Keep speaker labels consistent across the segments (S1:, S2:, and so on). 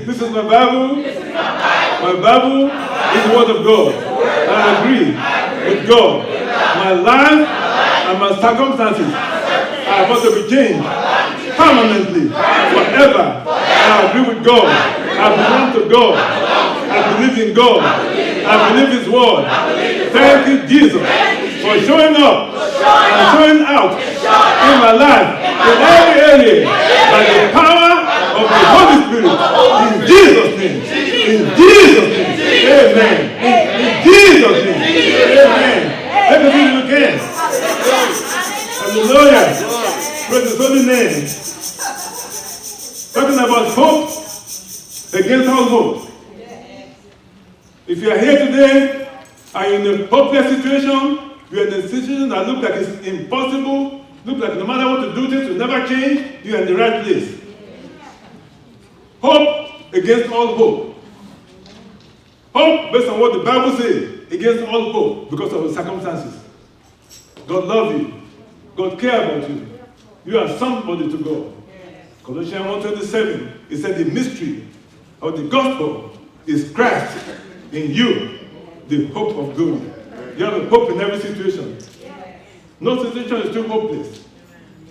S1: This is my Bible. My Bible is the Word of God. I agree with God. My life and my circumstances are about to be changed permanently, forever. I agree with God. I belong to God. I believe in God. I believe His Word. Thank you, Jesus, for showing up and showing out in my life, in every area, by the power of the Holy Spirit. In Jesus' name. In Jesus' name. Amen. In Jesus' name. Amen. Let me see you again. Hallelujah. Praise His holy name. Talking about hope against all hope. If you are here today and you're in a hopeless situation, you're in a situation that looks like it's impossible, looks like no matter what you do, things will never change, you're in the right place. Hope against all hope. Hope based on what the Bible says against all hope because of the circumstances. God loves you. God cares about you. You are somebody to God. Colossians 1:27, it said the mystery of the gospel is Christ in you, the hope of glory. You have a hope in every situation. No situation is too hopeless.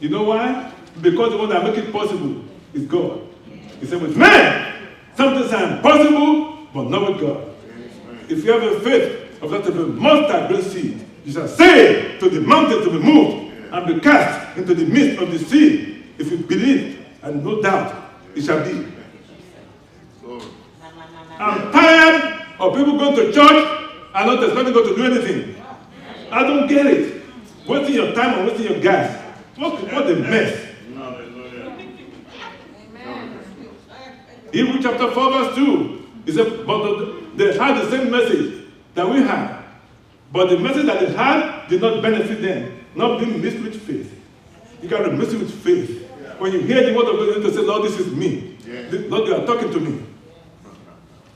S1: You know why? Because the one that makes it possible is God. He said, with man, some things are impossible, but not with God. If you have a faith of that of a mustard grain seed, you shall say to the mountain to be moved and be cast into the midst of the sea. If you believe, and no doubt, it shall be. I'm tired of people going to church and not expecting God to do anything. I don't get it. Wasting your time and wasting your gas. What a mess. Hebrews chapter 4 verse 2. He said, but they had the same message that we had. But the message that they had did not benefit them. Not being mixed with faith. You got to mix it with faith. When you hear the word of God, you have to say, Lord, this is me. Lord, you are talking to me.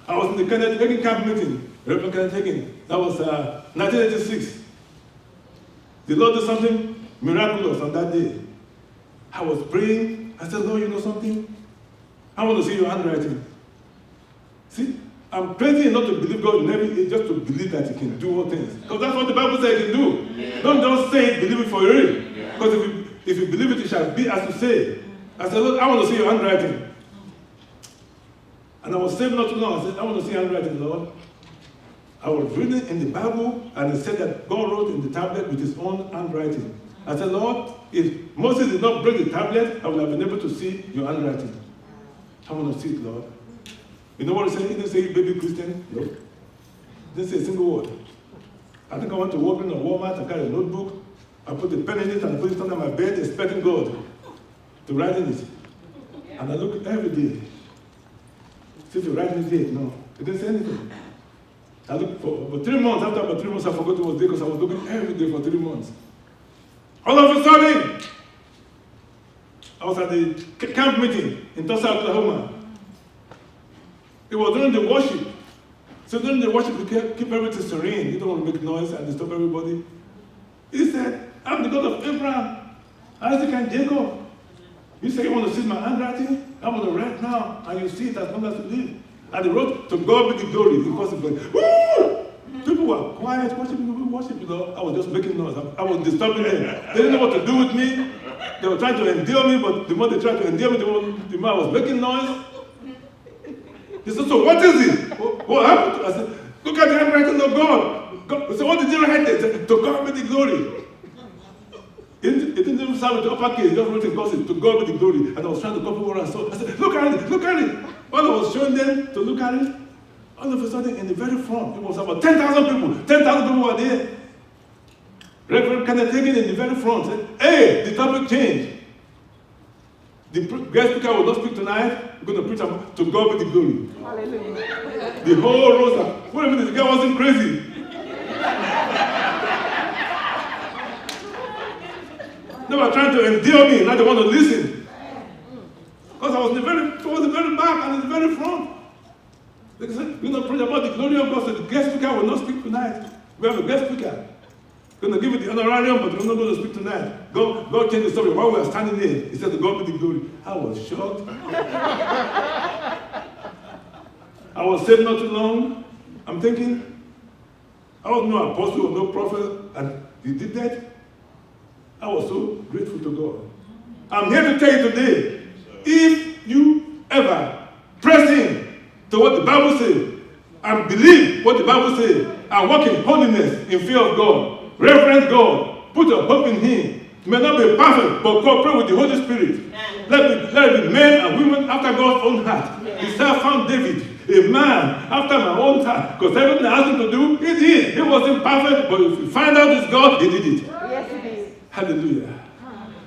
S1: I was in the Kenneth Hagin camp meeting. Reverend Kenneth Hagin. That was 1986. The Lord did something miraculous on that day. I was praying. I said, Lord, you know something? I want to see your handwriting. See, I'm crazy enough to believe God in everything, just to believe that He can do all things. Because that's what the Bible says He can do. Yeah. Don't just say it, believe it for real. Because if you believe it, it shall be as you say. I said, Lord, I want to see your handwriting. And I was saved not too long. I said, I want to see handwriting, Lord. I was reading in the Bible, and it said that God wrote in the tablet with His own handwriting. I said, Lord, if Moses did not break the tablet, I would have been able to see your handwriting. I want to see it, Lord. You know what he said? He didn't say baby Christian. No. He didn't say a single word. I think I went to walk in a Walmart, I got a notebook, I put the pen in it and I put it under my bed, expecting God to write in it. And I look every day. See if you write in it, no. He didn't say anything. I looked for 3 months. After about 3 months, I forgot it was there because I was looking every day for 3 months. All of a sudden, I was at the camp meeting in Tulsa, Oklahoma. It was during the worship. So during the worship, we keep everything serene. You don't want to make noise and disturb everybody. He said, I'm the God of Abraham, Isaac, and Jacob. You say you want to see my handwriting? I'm going to write now, and you see it as long as you live. And he wrote, to God be the glory. Because it was, woo! People were quiet, worshiping, you know. I was just making noise. I was disturbing them. They didn't know what to do with me. They were trying to endear me, but the more they tried to endear me, the more I was making noise. He said, so what is it? What happened? I said, look at the handwriting of God. He said, what did you write there? He said, to God be the glory. It didn't even start with the upper case. He just wrote in cursive, to God be the glory. And I was trying to copy what I saw. I said, look at it, look at it. While I was showing them to look at it, all of a sudden, in the very front, it was about 10,000 people. 10,000 people were there. Reverend Kenneth Hagin in the very front said, hey, the topic changed. The guest speaker will not speak tonight. We're going to preach about to God be the glory. Hallelujah. The whole row said, wait a minute, the guy wasn't crazy. They were trying to endear me, now they want to listen. Because I was in the very back and in the very front. They said, we're going to preach about the glory of God, so the guest speaker will not speak tonight. We have a guest speaker. Going to give you the honorarium, but we're not going to speak tonight. God changed the story. While we were standing there, he said, to God be the glory. I was shocked. I was saved not too long. I'm thinking, I was no apostle or no prophet, and he did that. I was so grateful to God. I'm here to tell you today, if you ever press in to what the Bible says, and believe what the Bible says, and walk in holiness, in fear of God, reverence God, put your hope in Him. You may not be perfect, but cooperate with the Holy Spirit. Let it be men and women after God's own heart. He said, found David, a man after my own heart. Because everything I asked him to do, he did. He wasn't perfect, but if you find out it's God, he did it.
S2: Yes, he did.
S1: Hallelujah.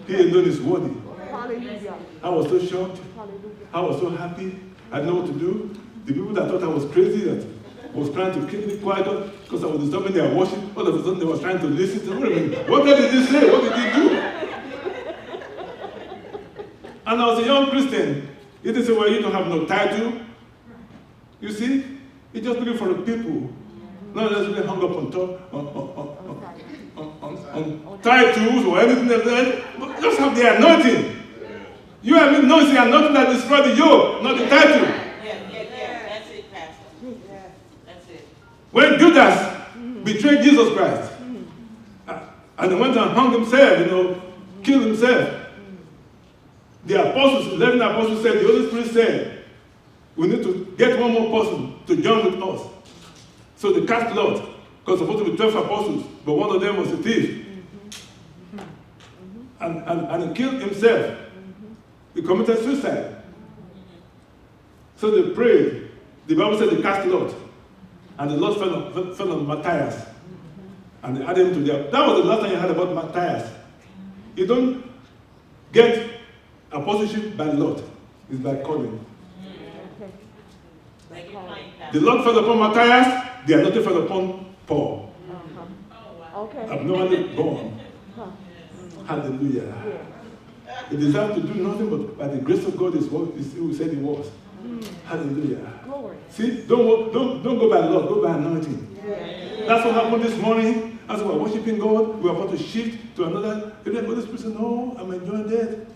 S1: He alone is worthy.
S2: Hallelujah.
S1: I was so shocked.
S2: Hallelujah.
S1: I was so happy. I didn't know what to do. The people that thought I was crazy, that was trying to keep me quiet because I was disturbing their worship, all of a sudden they were trying to listen to me. What did he say? What did he do? And I was a young Christian. He didn't say, well, you don't have no title. You see? He just looking for the people. Not necessarily hung up on titles or anything like that. But just have the anointing. You and me know it's the anointing that destroys the yoke, not the title.
S3: That's it, Pastor. That's it.
S1: When Judas betrayed Jesus Christ, and he went and hung himself, killed himself, the apostles, 11 apostles said, the Holy Spirit said, we need to get one more person to join with us. So they cast lot, because supposed to be 12 apostles, but one of them was a thief. And he killed himself. He committed suicide. So they prayed. The Bible said they cast lot. And the lot fell on Matthias. And they added him to their. That was the last time you heard about Matthias. You don't get apostleship by lot. It's by calling. The Lord fell upon Matthias, the anointing fell upon Paul.
S2: Okay.
S1: Abnormally born. Hallelujah. He deserved to do nothing, but by the grace of God is what he said he was. Hallelujah.
S2: Glory.
S1: See, don't go by Lord, go by anointing. That's what happened this morning. As we were worshiping God, we were about to shift to another. The Holy Spirit said, no, I'm enjoying that.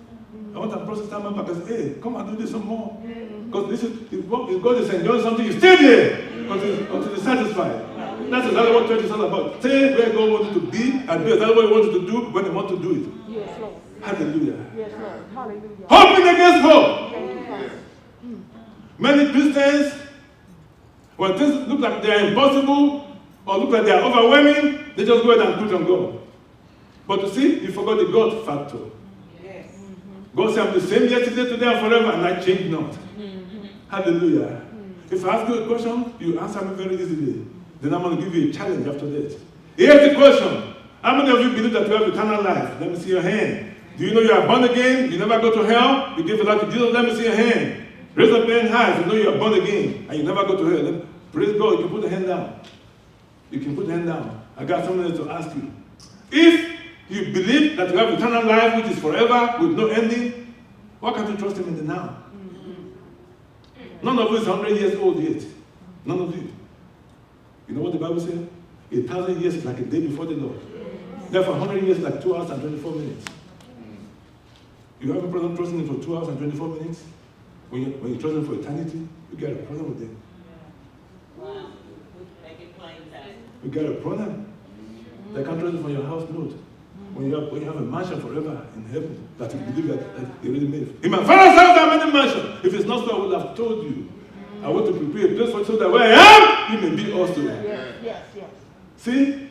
S1: I want to process time back and say, hey, come and do this some more. Because this is, if God is enjoying something, you stay there until you're satisfied. That's exactly what church is all about. Stay where God wants you to be and do exactly what He wants you to do when He wants to do it.
S2: Yes, Lord.
S1: Hallelujah.
S2: Yes, Lord. Hallelujah.
S1: Hoping against hope.
S2: Thank you, Father.
S1: Many Christians, when things look like they are impossible or look like they are overwhelming, they just go ahead and put on God. But you see, you forgot the God factor.
S3: Yes.
S1: God said, I'm the same yesterday, today, and forever, and I change not. Hallelujah. If I ask you a question, you answer me very easily. Then I'm going to give you a challenge after that. Here's the question. How many of you believe that you have eternal life? Let me see your hand. Do you know you are born again? You never go to hell? You give your life to Jesus? Let me see your hand. Raise up your hand high if you know you are born again and you never go to hell. Then praise God. You can put the hand down. You can put the hand down. I got something else to ask you. If you believe that you have eternal life, which is forever, with no ending, why can't you trust Him in the now? None of you is 100 years old yet. None of you. You know what the Bible says? 1,000 years is like a day before the Lord. Therefore, 100 years is like 2 hours and 24 minutes. You have a problem trusting Him for 2 hours and 24 minutes? When you trust Him for eternity, you got a problem with Him.
S3: Wow. Make it plain, Pastor.
S1: You got a problem. They can't trust Him for your house note. When you have a mansion forever in heaven, that you believe that He already made. In my Father's house there are many mansions. If it's not so, I would have told you. I want to prepare a place for you so that where I am, you may be also.
S2: Yes.
S1: See,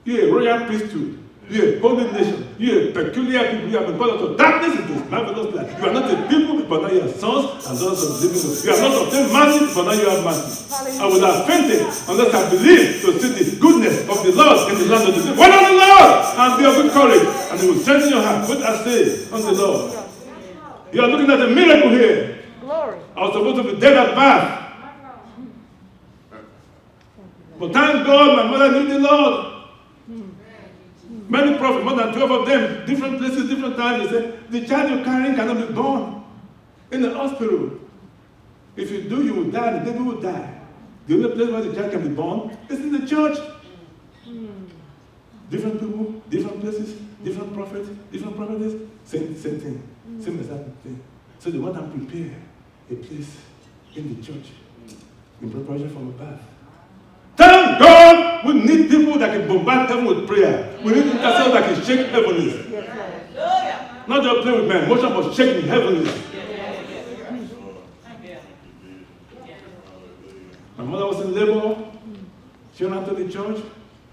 S1: you're a royal priesthood. You're a holy nation. You're a peculiar people. You have been called out of darkness into His marvelous light. You are not a people, but now you are sons and daughters of the living God. You are not obtained mercy, but now you have mercy. I would have fainted unless I believed to see the goodness of the Lord in the land of the living. Wait on the Lord and be of good courage, and He will strengthen your heart. Put I say on the Lord. You are looking at a miracle here.
S2: Glory.
S1: I was supposed to be dead at birth. But thank God my mother knew the Lord. Many prophets, more than 12 of them, different places, different times, they say, the child you're carrying cannot be born in the hospital. If you do, you will die, the baby will die. The only place where the child can be born is in the church. Different people, different places, different prophets, different prophetess, same thing, same exact thing. So they want to prepare a place in the church in preparation for a bath. Thank God we need people that can bombard heaven with prayer. We need intercessors that can shake heavens. Not just play with men, motion but shake the heavens. My mother was in labor. She went out to the church.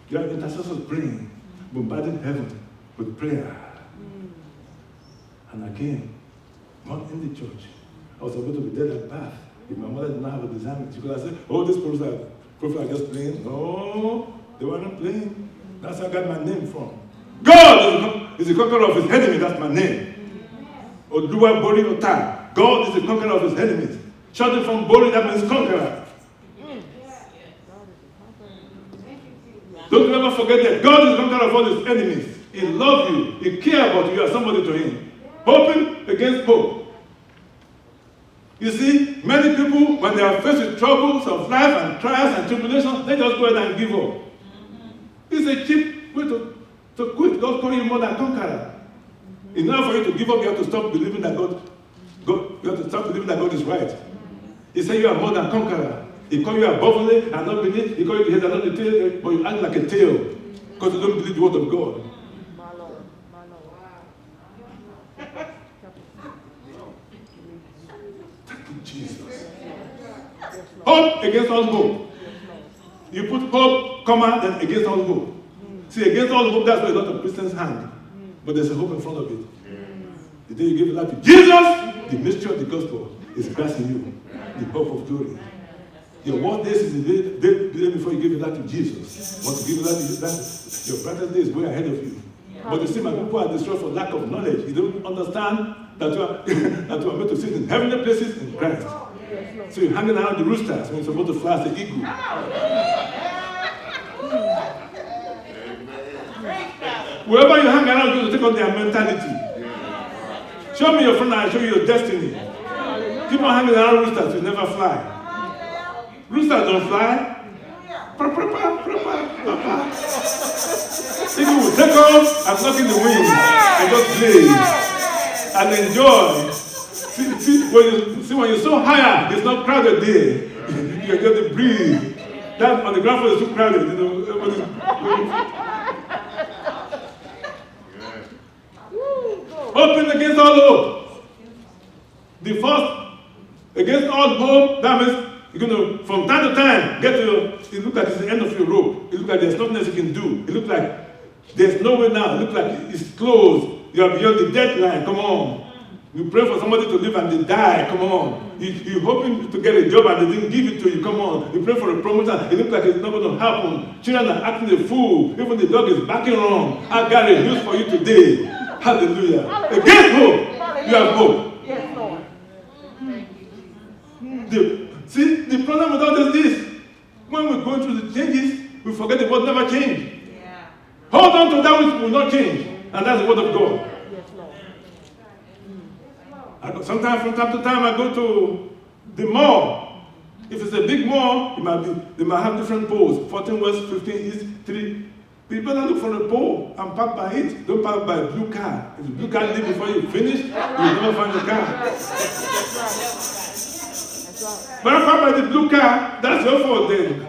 S1: You have intercessors praying, bombarding heaven with prayer. And I came, not in the church. I was supposed to be dead at birth. If my mother did not have a discernment, she could have said, oh, these prophets are just playing. No, they were not playing. That's how I got my name from. God is the conqueror of his enemy. That's my name. Oduwa Bori Ota. God is the conqueror of his enemies. Shouting from Bori, that means conqueror. Don't ever forget that God is the conqueror of all his enemies. He loves you. He cares about you. You are somebody to him. Hoping against hope. You see, many people, when they are faced with troubles of life and trials and tribulations, they just go ahead and give up. It's a cheap way to quit. God calling you more than conqueror. In order for you to give up, you have to stop believing that God you have to stop believing that God is right. He said you are more than conqueror. He called you above only and not beneath. He called you the head and not the tail, but you act like a tail because you don't believe the word of God.
S2: My Lord, my Lord.
S1: Thank you, Jesus. Hope against all hope. You put hope, comma, then against all hope. See, against all hope, that's where a lot of Christians hang. But there's a hope in front of it. The day you give your life to Jesus, the mystery of the gospel is grasping you. The hope of glory. Your worst days is the day before you give your life to Jesus. Want to give your life to Jesus? Your brightest day is way ahead of you. But you see, my people are destroyed for lack of knowledge. You don't understand that you are, that you are meant to sit in heavenly places in Christ. So you're hanging around the roosters when you're supposed to fly as an eagle. Wherever you hang around, you're going to take on their mentality. Show me your friend and I'll show you your destiny. Keep on hanging around roosters, you never fly. Roosters don't fly. People will take off and knock in the wind and just play and enjoy. See, when you're so higher, it's not crowded there. You can get to breathe. That on the ground floor is too crowded. You know, everybody's. Hoping against all hope. The first against all hope, that means you're going to, from time to time, get to, it looks like it's the end of your rope. It looks like there's nothing else you can do. It looks like there's no way now. It looks like it's closed. You are beyond the deadline. Come on. You pray for somebody to live and they die. Come on. You're hoping to get a job and they didn't give it to you. Come on. You pray for a promotion. It looks like it's not going to happen. Children are acting a fool. Even the dog is backing wrong. I got a news for you today. Hallelujah. Against hope, you have hope.
S2: Yes, Lord.
S1: See, the problem with all this, when we're going through the changes, we forget the word never change.
S3: Yeah.
S1: Hold on to that which will not change. And that's the word of God.
S2: Yes, Lord.
S1: Sometimes from time to time I go to the mall. If it's a big mall, they might have different poles. 14 West, 15 East, 3. You better look for a pole and park by it. Don't park by a blue car. If the blue car leaves before you finish, you will never find the car. But I park by the blue car, that's your fault then.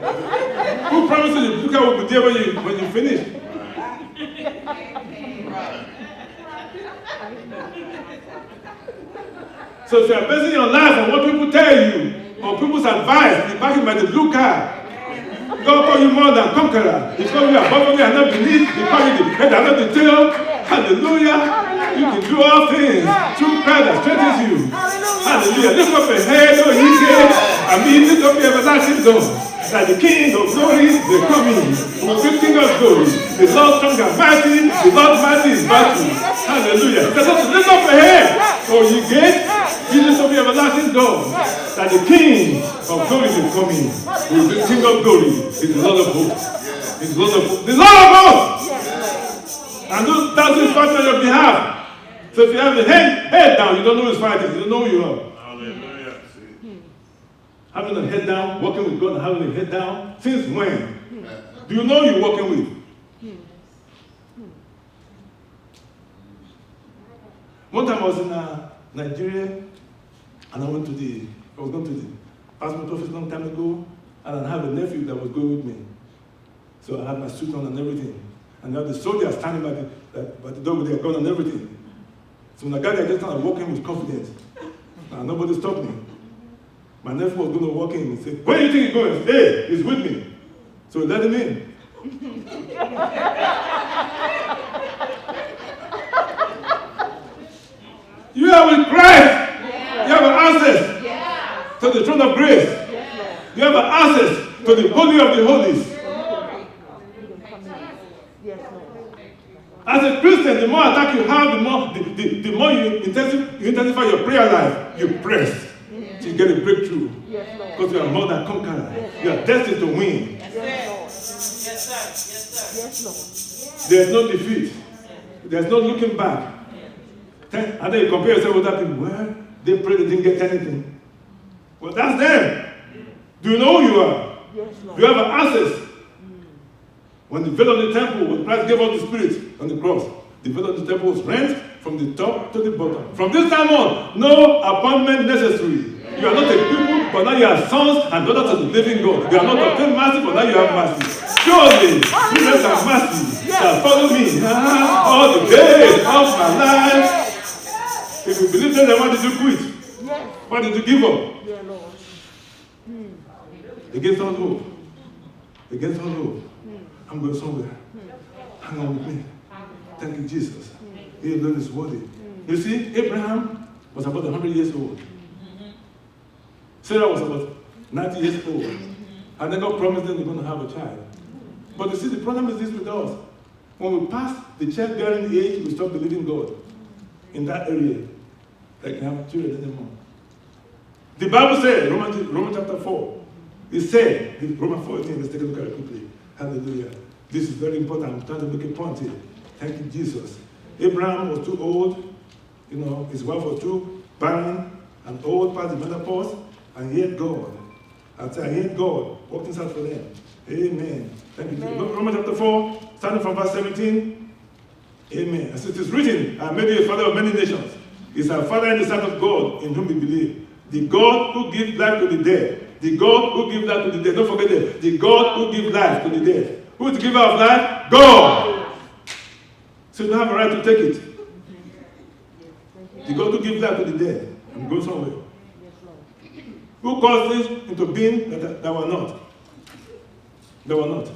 S1: Who promised you the blue car will be there when you finish? So if you are basing your life on what people tell you, or people's advice, you're parking by the blue car. God call you more than conqueror. He call you above only and not beneath. He call you the head and not the tail. Hallelujah. You can do all things through Christ that strengthens you. Hallelujah. Lift up your head, O ye gates. I mean, lift up your everlasting door. That the King of glory is coming. The King of glory. The Lord strong and mighty. The Lord mighty is battle. Hallelujah. He says, lift up your head, O ye gates. You lift up your everlasting door. That the King of glory is coming. Who is the King of glory? He's the Lord of hosts. He's the Lord of hosts. The Lord of hosts! And those thousands fight on your behalf. So if you have the head down, you don't know who's fighting. You don't know who you are. Hallelujah. Having a head down, walking with God and having a head down. Since when? Do you know you're walking with? One time I was in Nigeria, and I was going to the passport office a long time ago, and I had a nephew that was going with me. So I had my suit on and everything. And now the soldier standing by the door with their gun and everything. So when I got there, I just started walking with confidence. And nobody stopped me. My nephew was going to walk in and say, "Where do you think he's going?" "Hey, he's with me." So let him in. You are with Christ. You have access to the throne of grace. You have access to the Holy of the Holies. As a Christian, the more attack you have, the more you intensify your prayer life. You press to get a breakthrough. Because you are more than conqueror. You are destined to win. There's no defeat. There's no looking back. And then you compare yourself with other people. Well, they prayed, they didn't get anything. Well, that's them. Do you know who you are? Do you have an access? When the veil of the temple, when Christ gave us the Spirit on the cross, the veil of the temple was rent from the top to the bottom. From this time on, no appointment necessary. You are not a people, but now you are sons and daughters of the living God. You are not obtained mercy, but now you have mercy. Surely, goodness and mercy shall follow me all the days of my life. If you believe that, then why did you quit? Why did you give up? Against all hope. Against all hope. I'm going somewhere. Hang on with me. Thank you, Jesus. He alone is worthy. You see, Abraham was about 100 years old. Sarah was about 90 years old. And then God promised them they're going to have a child. But you see, the problem is this with us. When we pass the childbearing age, we stop believing God in that area. Like we have children anymore. The Bible said, Romans chapter 4, it said, Romans 14, let's take a look at it quickly. Hallelujah. This is very important. I'm trying to make a point here. Thank you, Jesus. Abraham was too old. His wife was too barren and old past the menopause. And yet God, worked this out for them. Amen. Thank you, Jesus. Romans chapter 4, starting from verse 17. Amen. As it is written, I made you a father of many nations. He's our Father in the sight of God, in whom we believe. The God who gives life to the dead. The God who gives life to the dead. Don't forget that. The God who gives life to the dead. Who is the giver of life? God. So you don't have a right to take it. The God who gives life to the dead and go somewhere. Who caused things into being that were not. They were not.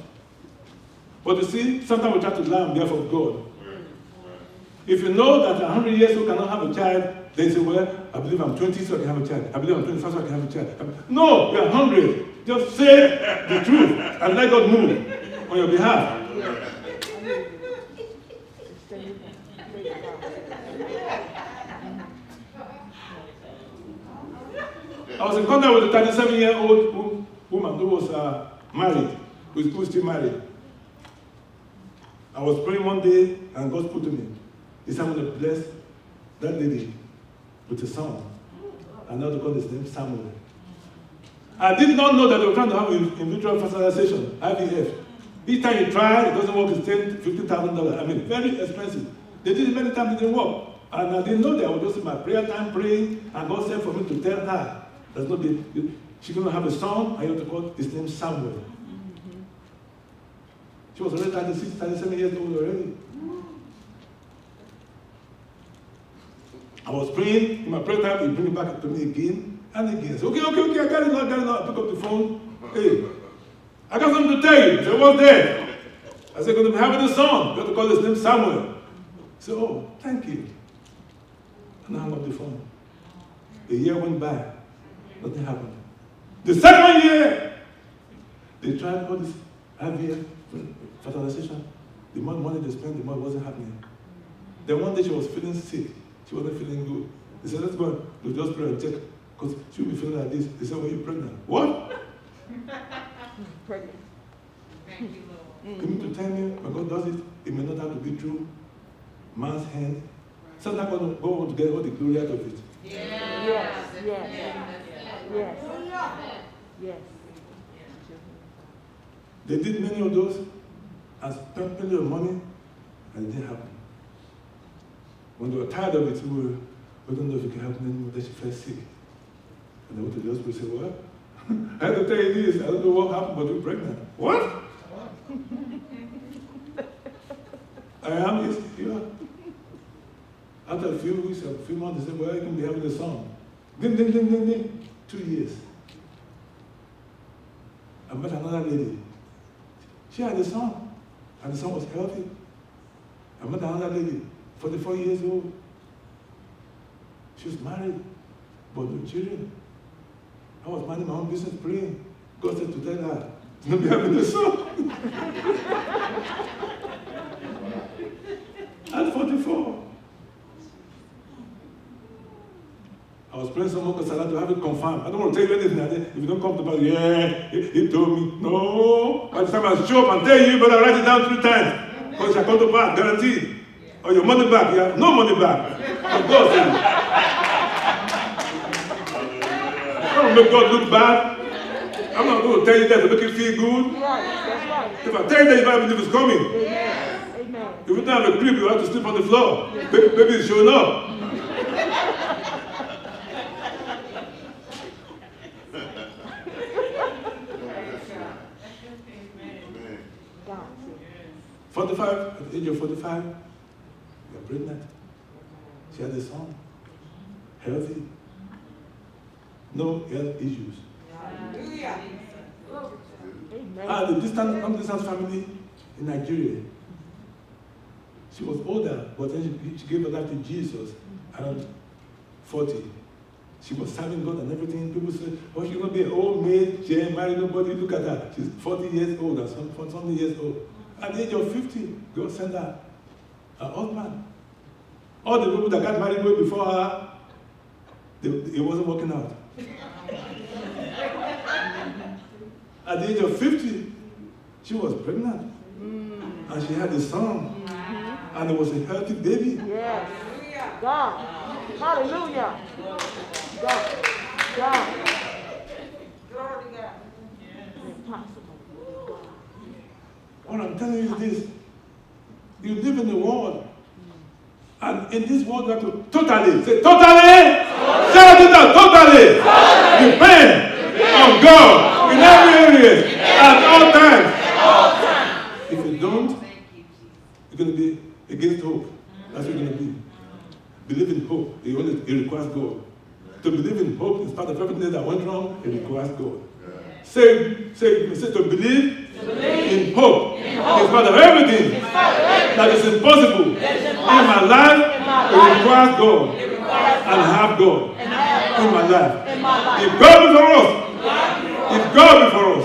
S1: But you see, sometimes we try to lie on behalf of God. If you know that 100 years old cannot have a child, then you say, well, I believe I'm 20 so I can have a child. I believe I'm 25 so I can have a child. No, you're 100. Just say the truth and let God move on your behalf. I was in contact with a 37-year-old woman who was married, who is still married. I was praying one day and God spoke to me. He said, I'm going to bless that lady with a son. And now to call his name Samuel. I did not know that they were trying to have in vitro fertilization, IVF. Each time you try, it doesn't work, it's $50,000. I mean, very expensive. They did it many times, it didn't work. And I didn't know that. I was just in my prayer time praying, and God said for me to tell her, there's no be, she's going to have a son, I have to call his name Samuel. She was already 36, 37 years old already. I was praying, in my prayer time, he bring it back to me again and again. I said, okay, I got it now. I pick up the phone. Hey, I got something to tell you. He said, what's that? I said, going to be having a son. You have to call his name Samuel. He said, oh, thank you. And I hung up the phone. A year went by. Nothing happened. The second year, they tried all this IVF fertilization. The more money they spent, the more it wasn't happening. Then one day she was feeling sick. She wasn't feeling good. They said, let's go and just pray and check. Because she'll be feeling like this. They said, well, you're pregnant. What?
S2: Pregnant.
S3: Thank you, Lord.
S1: Can you tell me when God does it, it may not have to be through man's hand. Sometimes God wants to get all the glory out of it.
S2: Yes.
S1: They did many of those and spent plenty of money and it didn't happen. When they were tired of it, we don't know if you can help me anymore. Then she fell sick. And they went to the hospital and said, what? I have to tell you this. I don't know what happened, but you're pregnant. What? I am. Yes, you are. After a few weeks, a few months, they said, well, you can be having a son. Ding, ding, ding, ding, ding. 2 years. I met another lady. She had a son, and the son was healthy. I met another lady, 44 years old. She was married, but no children. I was minding my own business, praying. God said to tell her, to not be having a son. At 44. I was praying someone because I had to have it confirmed. I don't want to tell you anything. If you don't come to the yeah, he told me. No. By the time I show up and tell you, but I write it down 3 times. Because I come to back, guaranteed. Or your money back, you have no money back. Of God said it. I don't make God look bad. I'm not going to tell you that to make you feel good.
S2: That's right.
S1: If I tell you that, you might believe it's coming.
S2: Amen.
S1: If you don't have a crib, you have to sleep on the floor. Baby is showing up.
S2: God.
S1: 45, at the age of 45, you're pregnant. She had a son. Healthy. No health issues.
S2: Amen.
S1: I had a long-distance family in Nigeria. She was older, but then she gave her life to Jesus around 40. She was serving God and everything. People said, oh, she's going to be an old maid. She ain't married nobody. Look at her. She's 40 years old or something years old. At the age of 50, God sent her a husband. All the people that got married way before her, it wasn't working out. At the age of 50, she was pregnant. And she had a son. And it was a healthy baby.
S2: Yes. God. Hallelujah. God. God. Glory to God. Impossible.
S1: What I'm telling you is this. You live in the world. And in this world, you have to totally, say totally, shout it out, totally, depend on God in every area, at all times. If you don't, you're going to be against hope. That's what you're going to be. Believe in hope. It requires God. To believe in hope, in spite of everything that went wrong, it requires God. Say to believe in hope. In spite of everything that is impossible in my life, it requires God. And have God in my life. If God be for us,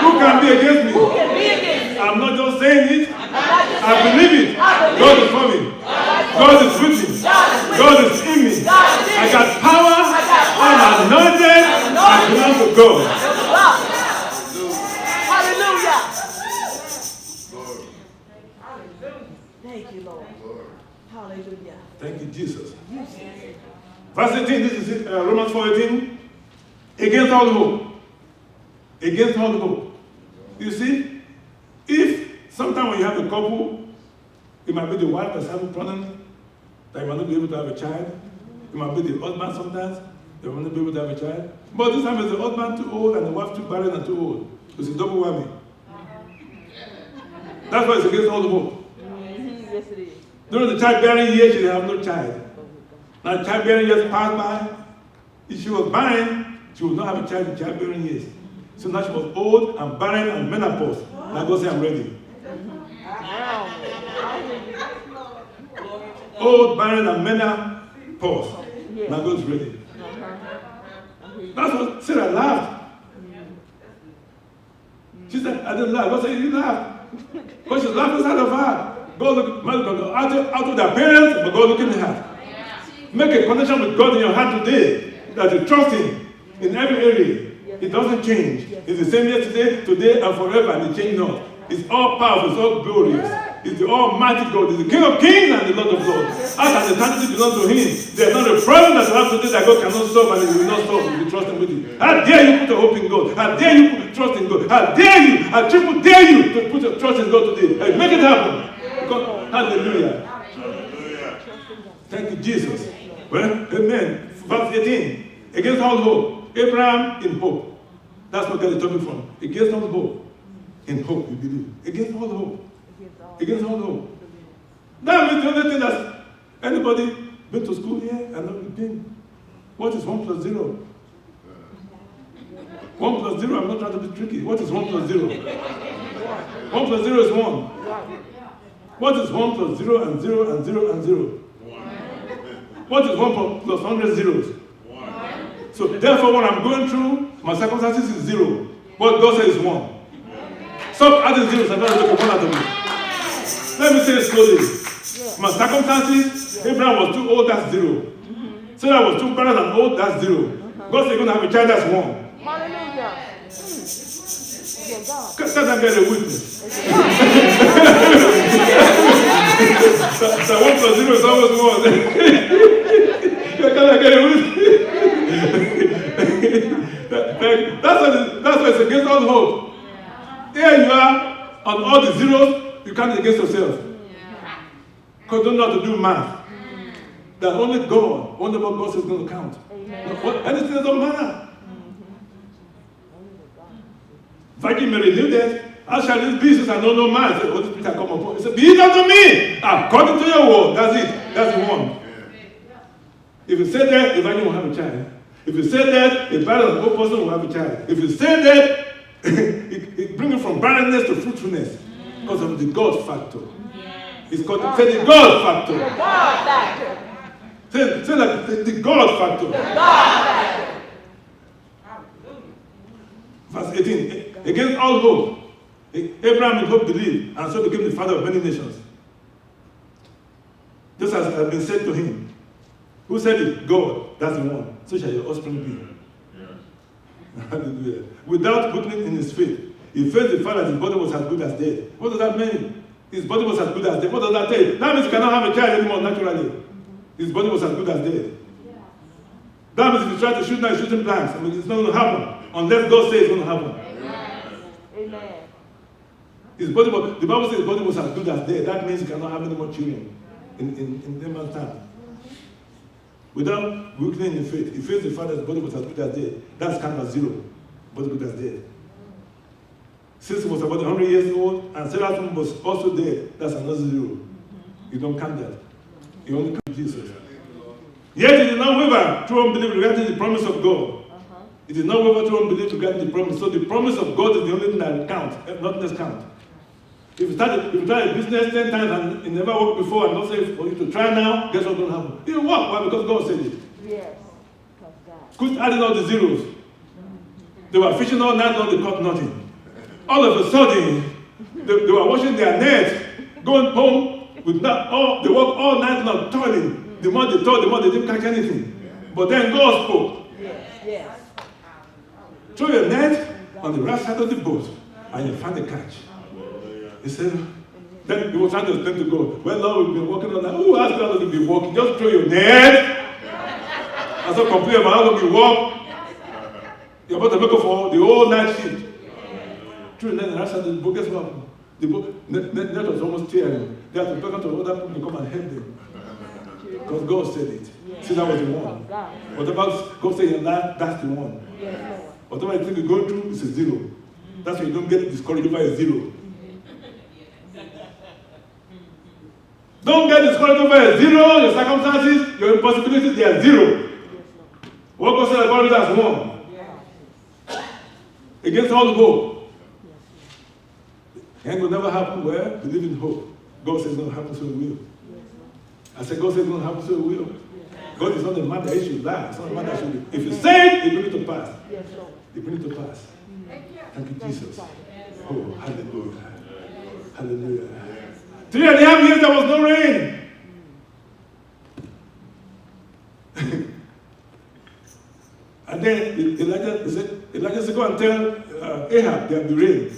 S1: who can be against me? I'm not just saying it. I believe it. God is for me. God is with me. God is in me. I got power. I'm anointed. I belong to God.
S2: Hallelujah. Thank you, Lord. Hallelujah.
S1: Thank you, Jesus. Verse 18, this is it, Romans 4:18. Against all hope. Against all hope. You see, if sometimes when you have a couple, it might be the wife that's having problems, that you might not be able to have a child. It might be the husband sometimes, they might not be able to have a child. But this time it's the husband too old and the wife too barren and too old. It's a double whammy. That's why it's against all hope.
S2: Yes, it is.
S1: During the childbearing years, she have no child. Now childbearing years passed by. If she was barren, she would not have a child in childbearing years. So now she was old and barren and menopause. Now God say, I'm ready. Old, barren, and menopause. Now God's ready. That's what Sarah laughed. She said, I didn't laugh. God said, you laughed. Because she's laughing inside of her. God look out of their parents, but God looking in her heart. Make a connection with God in your heart today that you trust Him in every area. It doesn't change. It's the same yesterday, today, and forever, and it changes not. It's all powerful, it's all glorious. It's the Almighty God. It's the King of Kings and the Lord of Lords. How can eternity belong to Him? There's not a problem that you have today that God cannot solve, and He will not solve if you trust Him with it. How dare you put your hope in God? How dare you put trust in God? How dare you? I triple dare you to put your trust in God today. Make it happen. God, hallelujah. Thank you, Jesus. Well, amen. Verse 18. Against all hope. Abraham in hope. That's what God is talking from. Against all hope. In hope, you believe. Against all hope. Against all hope. That means the only thing that anybody been to school here and not been. What is 1 plus 0? 1 plus 0, I'm not trying to be tricky. What is 1 plus 0? 1 plus 0 is 1. What is 1 plus 0 and 0 and 0 and 0? What is 1 plus 100 zeros? So therefore, when I'm going through, my circumstances is 0. What God says is 1. Stop adding zeros and trying to make a 1 out of it. Let me say it slowly. My circumstances, Abraham was too old, that's 0. Sarah was too barren and old, that's 0. God said you're going to have a child, that's 1.
S2: Hallelujah.
S1: Can I get a witness? So 1 plus 0 is always 1. Can I get a witness? That's why it's against all hope. Here you are on all the zeros, you can't against yourself. Because you don't know how to do math. That only God, only what God is going to count. Anything doesn't matter. Virgin Mary knew that. How shall this be since I know no man? He said, Holy Spirit has come upon. He said, be it unto me according to your word. That's it. That's the one. If you say that, the virgin will have a child. If you say that, a barren and old person will have a child. If you say that, it brings you from barrenness to fruitfulness because of the God factor. It's called say the God factor.
S2: The God factor.
S1: Say like the God factor.
S2: The God factor.
S1: Verse 18. Against all hope, Abraham in hope believed, and so became the father of many nations. Just as has been said to him. Who said it? God. That's the one. So shall your offspring be. Hallelujah. Without weakening in his faith, he faced the fact that his body was as good as dead. What does that mean? His body was as good as dead. What does that tell? That means you cannot have a child anymore naturally. His body was as good as dead. That means if you try to shoot now, shooting blanks. I mean, it's not going to happen unless God says it's going to happen.
S2: Amen.
S1: His body was, the Bible says his body was as good as dead. That means he cannot have any more children in the man's time. Without weakening in faith, he faced the fact that his body was as good as dead. That's kind of 0. Body good as dead. Since he was about 100 years old, and Sarah's womb was also dead, that's another 0. You don't count that. You only count Jesus. Yet it did not waver through unbelief regarding the promise of God. It is not waver through unbelief regarding the promise. So the promise of God is the only thing that counts, nothing else counts. If you try a business 10 times and it never worked before and don't say for you to try now, guess what's going to happen? It will work. Why? Because God said it.
S2: Yes.
S1: Quit adding all the zeros. They were fishing all night long, they caught nothing. All of a sudden, they were washing their nets, going home with they worked all night long, toiling. The more they toiled, the more they didn't catch anything. But then God spoke.
S2: Yes.
S1: Throw your net on the right side of the boat and you find the catch. He said, then he was trying to explain to God, well, Lord, we've been working on that. Who asked God to be working? Just throw your net. And so complain about how long you work. You're about to make up for the whole night shift. Through the net on the right side of the boat, guess what? The boat, net was almost tearing. They had to talk to other people to come and help them. Because God said it. See, that was the one. Whatever God said in your life, that's the one. Whatever you think you're going through, it's a 0. That's why you don't get discouraged over a 0. Don't get discouraged over a 0. Your circumstances, your impossibilities, they are 0. What God said about it as 1. Against all hope. And will never happen where? Believe in hope. God says it's going to happen, so it will. I said, God says it's going to happen, so it will. God is not a man that he should lie. It's not a man that should. If you say it, he bring it to pass. He bring it to pass. Thank you, Jesus. Oh, hallelujah. Hallelujah. 3.5 years there was no rain. And then Elijah said, go and tell Ahab there will be rain.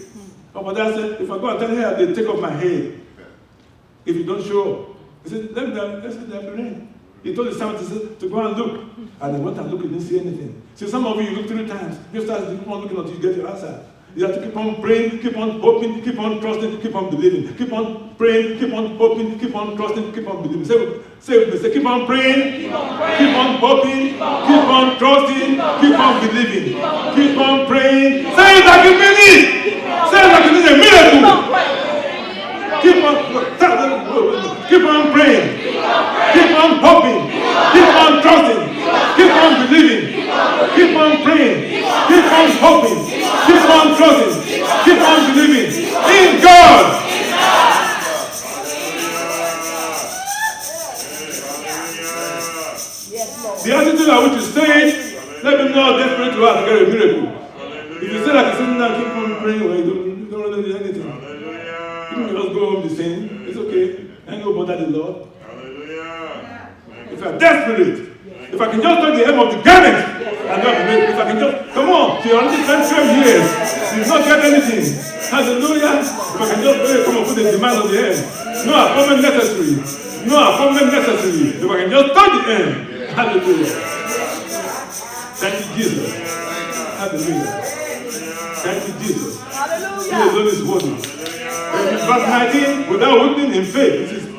S1: Oh, but I said, if I go and tell Ahab, they take off my head. If you don't show up. He said, let's say there will be rain. He told the servant to go and look. And he went and looked, he didn't see anything. See, some of you look 3 times. You start to keep on looking until you get your answer. You have to keep on praying, keep on hoping, keep on trusting, keep on believing. Keep on praying, keep on hoping, keep on trusting, keep on believing. Say with me, say, keep on praying, keep on hoping, keep on trusting, keep on believing. Keep on praying. Say it like you mean it. Say it like you need a miracle. Keep on praying, keep on hoping, keep on trusting, keep on believing. Keep on praying, keep on hoping, keep on trusting, keep on believing in God.
S2: Yes, Lord.
S1: The attitude at which you say it, let me know how desperate you are to get a miracle. If you say like you're sitting down, keep on praying, well, you don't really do anything. You can just go home the same. It's okay. Ain't go bother the Lord. If you are desperate, if I can just touch the hem of the garment, and not be made, if I can just, come on, she already spent 12 years, she's not get anything. Hallelujah. If I can just come and put the demand on the hem. No appointment necessary. No appointment necessary. If I can just touch the hem. Hallelujah. Thank you, Jesus. Hallelujah. Thank you, Jesus. He alone is worthy. Verse 19, without weakening in faith. This is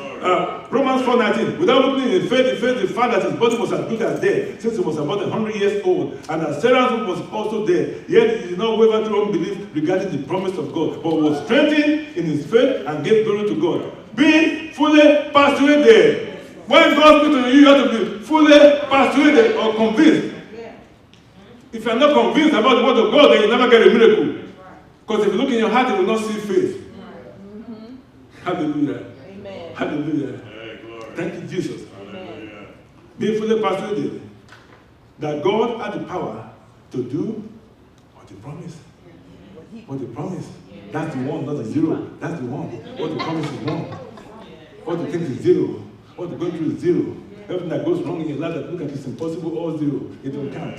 S1: Romans 4:19. Without weakening in faith, he faith the fact that his body was as good as dead, since he was about 100 years old, and that Sarah was also dead. Yet he did not waver through unbelief regarding the promise of God, but was strengthened in his faith and gave glory to God, being fully persuaded. When God speaks to you, you have to be fully persuaded or convinced. If you are not convinced about the word of God, then you never get a miracle. Because if you look in your heart, you will not see faith. Hallelujah.
S2: Amen.
S1: Hallelujah. Thank you, Jesus.
S2: Amen.
S1: Being fully persuaded that God had the power to do what he promised. What he promised. That's the one, not the zero. That's the one. What the promise is one. What the thing is zero. What the going through is zero. Everything that goes wrong in your life that look like it's impossible, all zero. It don't count.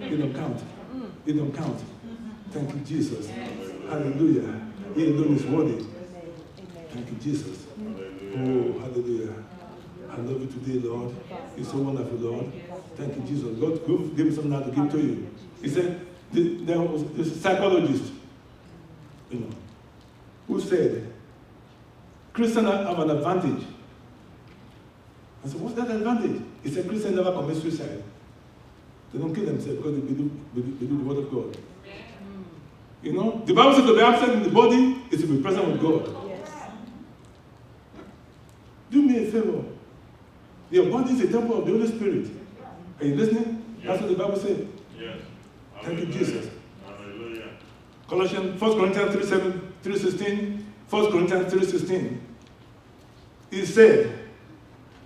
S1: It don't count. It don't count. Thank you, Jesus. Hallelujah. He alone is worthy. Thank you, Jesus. Oh, hallelujah. I love you today, Lord. You're so wonderful, Lord. Thank you, Jesus. God gave me something now to give to you. He said, there was this psychologist, who said, Christians have an advantage. I said, what's that advantage? He said, Christians never commit suicide. They don't kill themselves because they do the word of God. The Bible says to be absent in the body is to be present with God. Do me a favor. Your body is a temple of the Holy Spirit. Are you listening? Yes. That's what the Bible says. Yes. Thank you, Jesus. Hallelujah. Colossians, 1 Corinthians 3:16. 1 Corinthians 3:16. He said,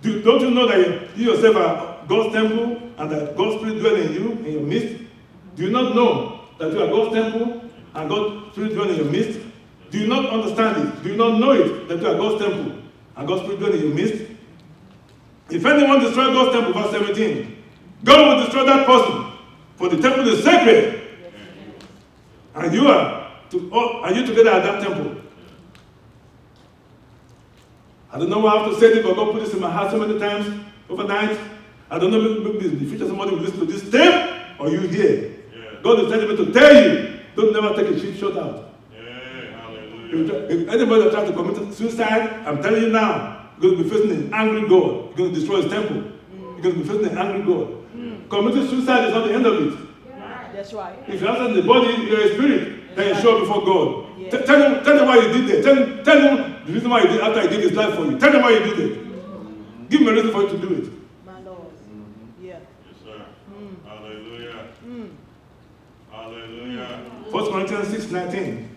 S1: don't you know that you yourself are God's temple and that God's Spirit dwells in you, in your midst? Do you not know that you are God's temple and God's Spirit dwells in your midst? Do you not understand it? Do you not know it that you are God's temple and God's Spirit dwells in your midst? If anyone destroys God's temple, verse 17, God will destroy that person, for the temple is sacred. And you are you together at that temple. I don't know why I have to say this, but God put this in my heart so many times overnight. I don't know, maybe in the future somebody will listen to this tape, or you hear. God is telling me to tell you, don't never take a cheap shot out. If anybody tries to commit suicide, I'm telling you now, you're going to be facing an angry God. You're going to destroy his temple. You're going to be facing an angry God. Committing suicide is not the end of it.
S2: That's right.
S1: If you're outside the body, you're a spirit, then you show up before God. Yeah. Tell him why you did that. Tell him the reason why you did after he gave his life for you. Tell him why you did it. Give him a reason for you to do it.
S2: My Lord. Yeah.
S4: Yes, sir. Hallelujah. Hallelujah.
S1: 1 Corinthians 6:19.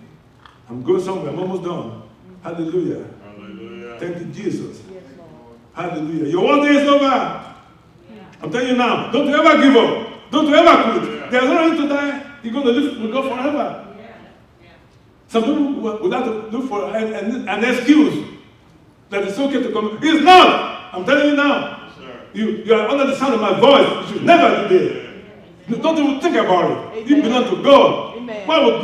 S1: I'm going somewhere. I'm almost done. Hallelujah.
S4: Hallelujah.
S1: Thank you, Jesus.
S2: Yes, Lord.
S1: Hallelujah. Your one day is over. Yeah. I'm telling you now, don't you ever give up. Don't you ever quit. Yeah. There's no need to die. You're going to live with God forever. Yeah. Yeah. Some people would have to look for an excuse that it's okay to come. It's not. I'm telling you now. Yes, you are under the sound of my voice. You should never do that. Yeah. Don't even think about it. Amen. You belong to God. Amen. Why would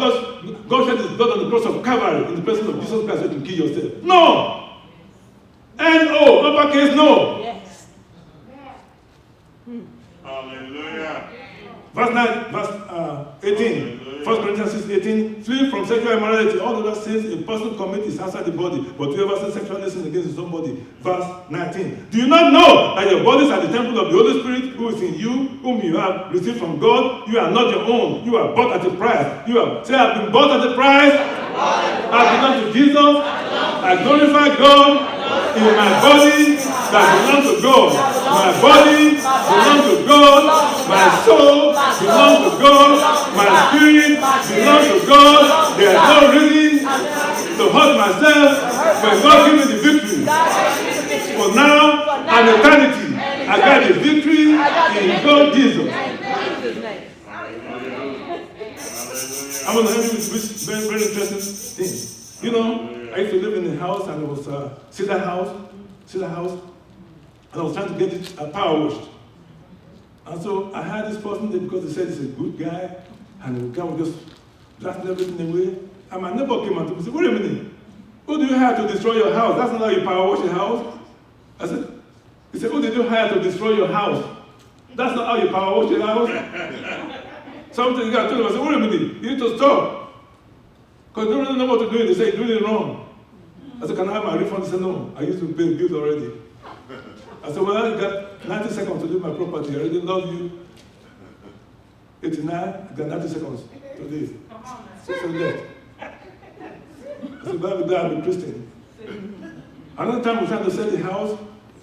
S1: God shed his blood on the cross of Calvary in the presence of Jesus Christ so you can kill yourself? No. N-O, uppercase no.
S2: Yes.
S4: Hallelujah.
S1: Verse 18. 1 Corinthians 6:18, flee from sexual immorality. All other sins a person commits is outside the body, but whoever sins sexually sins against his own body. Verse 19. Do you not know that your bodies are the temple of the Holy Spirit who is in you, whom you have received from God? You are not your own. You are bought at a price. Say, I've been bought at a price. I belong to Jesus. I glorify God in my body that belongs to God. My body belongs to God. My soul belongs to God. My spirit belongs to God. There is no reason to hurt myself when God gives me the victory. For now and eternity, I got the victory in God Jesus. I'm going to help you with this very, very interesting thing. You know, I used to live in a house and it was a cedar house, and I was trying to get it power washed. And so I had this person there because they said he's a good guy, and the guy was just blasting everything away. And my neighbor came and told me, wait a minute, who do you hire to destroy your house? That's not how you power wash your house. I said, he said, who did you hire to destroy your house? That's not how you power wash your house. Something the guy told him, I said, wait a minute, you need to stop. Because they don't really know what to do. They say, you're doing it wrong. I said, can I have my refund? He said, no, I used to pay the bills already. I said, well, I got 90 seconds to leave my property. I already love you. 89, I got 90 seconds to leave. So left. I said, but I'm a Christian. Another time we were trying to sell the house,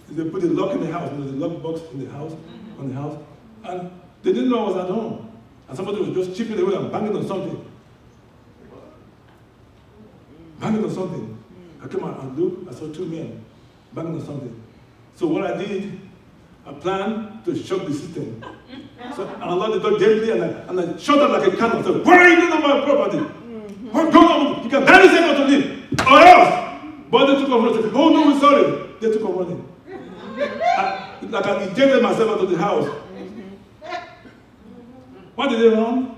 S1: they put a lock in the house, there was a lock box in the house, on the house, and they didn't know I was at home. And somebody was just chipping away and banging on something. Banging on something. I came out and looked, I saw two men banging on something. So what I did, I planned to shock the system. So I unlocked the door gently and I shut up like a cannon. So, what are you doing on my property? What's going on? You can barely say what to leave. Or else! But they took off running. Oh no, we're sorry. They took off running. Like I ejected myself out of the house. Why did they run?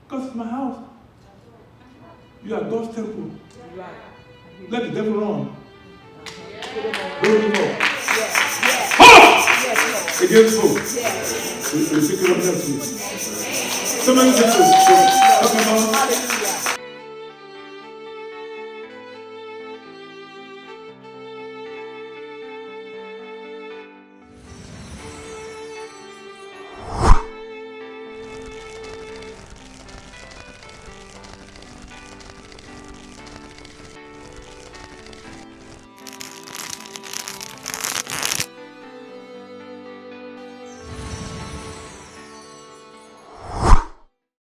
S1: Because it's my house. You are God's temple. Let the devil run. Don't give up. Against hope. We'll pick it up next week. So many things to talk about.